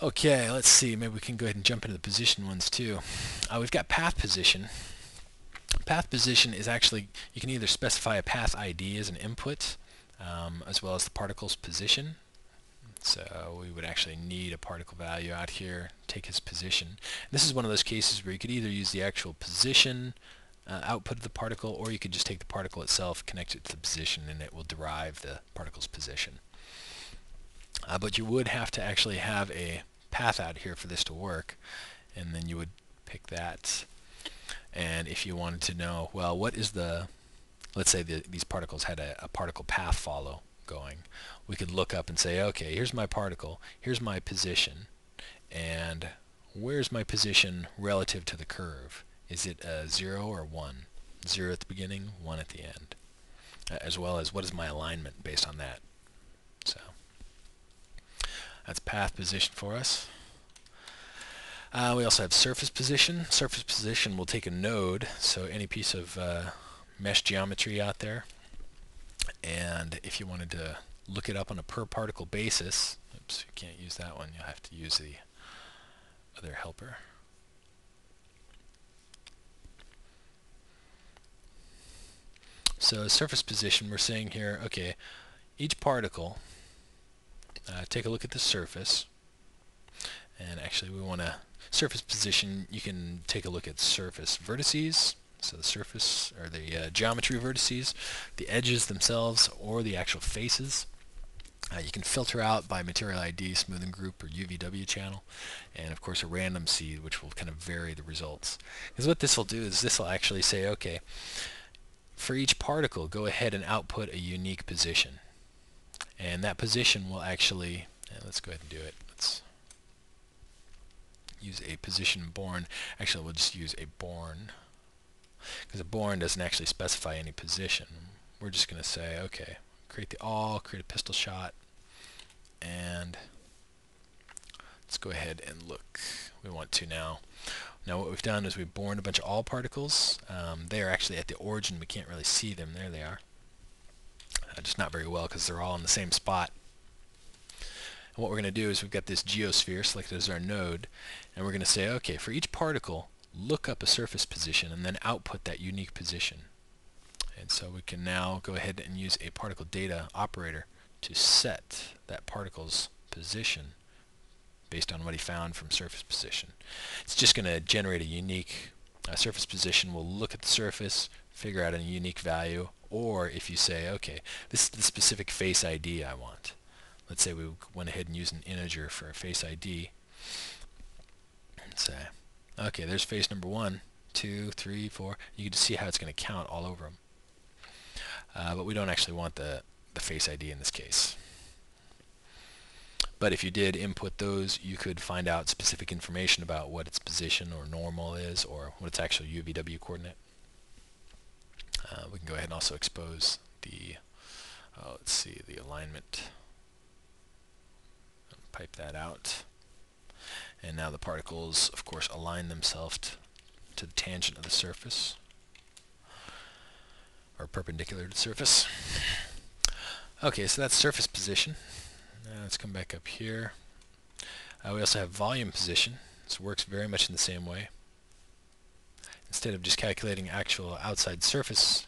Okay, let's see. Maybe we can go ahead and jump into the position ones too. We've got path position. Path position is actually, you can either specify a path ID as an input, as well as the particle's position. So we would actually need a particle value out here, take his position. This is one of those cases where you could either use the actual position output of the particle, or you could just take the particle itself, connect it to the position, and it will derive the particle's position. But you would have to actually have a path out here for this to work, and then you would pick that. And if you wanted to know, well, what is the, let's say these particles had a particle path follow going, we could look up and say, okay, here's my particle, here's my position, and where's my position relative to the curve? Is it a 0 or 1? 0 at the beginning, 1 at the end. As well as what is my alignment based on that. So that's path position for us. We also have surface position. Surface position will take a node, so any piece of mesh geometry out there, and if you wanted to look it up on a per particle basis, oops, you can't use that one, you'll have to use the other helper. So surface position, we're saying here, okay, each particle, take a look at the surface, and actually we want to, surface position, you can take a look at surface vertices, so the surface, or the geometry vertices, the edges themselves, or the actual faces. You can filter out by material ID, smoothing group, or UVW channel, and of course a random seed, which will kind of vary the results. Because what this will do is this will actually say, okay, for each particle, go ahead and output a unique position. And that position will actually, let's go ahead and do it. Let's use a position born. Actually, we'll just use a born, because a born doesn't actually specify any position. We're just going to say, okay, create the all, create a pistol shot, and let's go ahead and look. We want to now. Now what we've done is we've born a bunch of all particles. They are actually at the origin. We can't really see them. There they are. Just not very well because they're all in the same spot. And what we're going to do is we've got this geosphere selected as our node, and we're going to say, okay, for each particle, look up a surface position and then output that unique position. And so we can now go ahead and use a particle data operator to set that particle's position based on what he found from surface position. It's just going to generate a unique surface position. We'll look at the surface, figure out a unique value, or if you say, okay, this is the specific face ID I want. Let's say we went ahead and used an integer for a face ID. And say, okay, there's face number 1, 2, 3, 4. You can just see how it's going to count all over them. But we don't actually want the face ID in this case. But if you did input those, you could find out specific information about what its position or normal is, or what its actual UVW coordinate. We can go ahead and also expose the, let's see, the alignment. Pipe that out. And now the particles, of course, align themselves to the tangent of the surface, or perpendicular to the surface. Okay, so that's surface position. Now let's come back up here. We also have volume position. This works very much in the same way. Instead of just calculating actual outside surface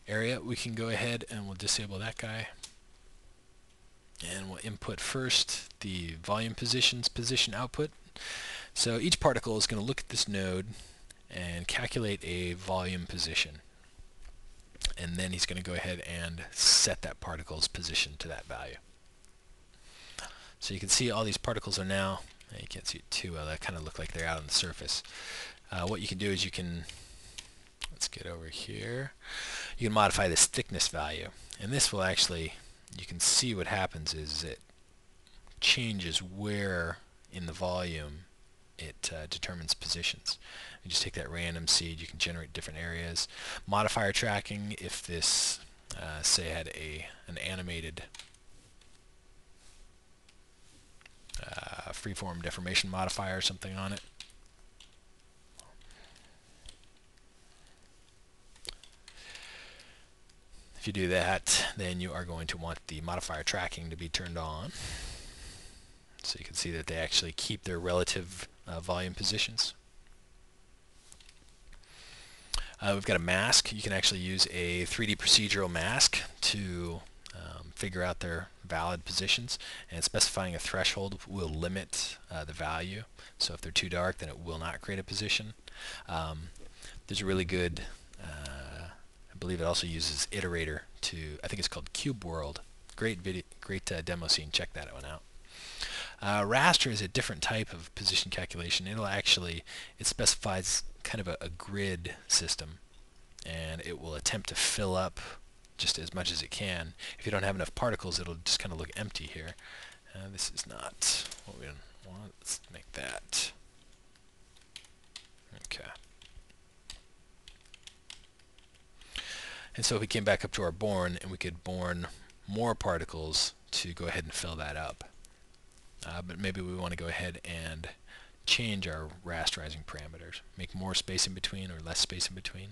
area, we can go ahead and we'll disable that guy. And we'll input first the volume position's position output. So each particle is going to look at this node and calculate a volume position. And then he's going to go ahead and set that particle's position to that value. So you can see all these particles are now, you can't see it too well, they kind of look like they're out on the surface. What you can do is you can, let's get over here, you can modify this thickness value. And this will actually, you can see what happens is it changes where in the volume it determines positions. You just take that random seed, you can generate different areas. Modifier tracking, if this, say, had an animated freeform deformation modifier or something on it. If you do that, then you are going to want the modifier tracking to be turned on. So you can see that they actually keep their relative volume positions. We've got a mask. You can actually use a 3D procedural mask to figure out their valid positions, and specifying a threshold will limit the value. So if they're too dark, then it will not create a position. There's a really good, I believe it also uses iterator to, I think it's called Cube World. Great video, great demo scene. Check that one out. Raster is a different type of position calculation. It specifies kind of a grid system, and it will attempt to fill up just as much as it can. If you don't have enough particles, it'll just kind of look empty here. This is not what we want. Let's make that. Okay. And so if we came back up to our born, and we could born more particles to go ahead and fill that up. But maybe we want to go ahead and change our rasterizing parameters, make more space in between or less space in between,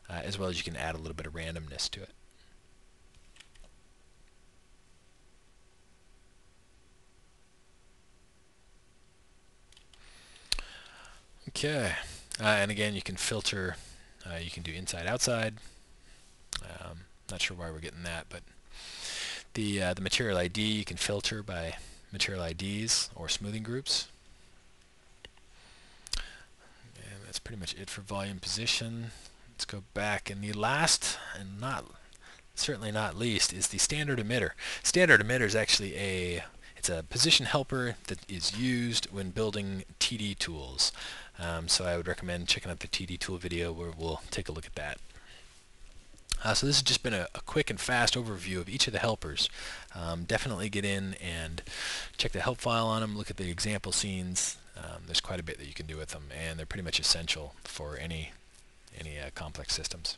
as well as you can add a little bit of randomness to it. Okay, and again you can filter, you can do inside outside. Not sure why we're getting that, but the material ID you can filter by material IDs or smoothing groups. And that's pretty much it for volume position. Let's go back, and the last and certainly not least is the standard emitter. Standard emitter is actually it's a position helper that is used when building TD tools. So I would recommend checking out the TD tool video where we'll take a look at that. So this has just been a quick and fast overview of each of the helpers. Definitely get in and check the help file on them, look at the example scenes. There's quite a bit that you can do with them, and they're pretty much essential for any complex systems.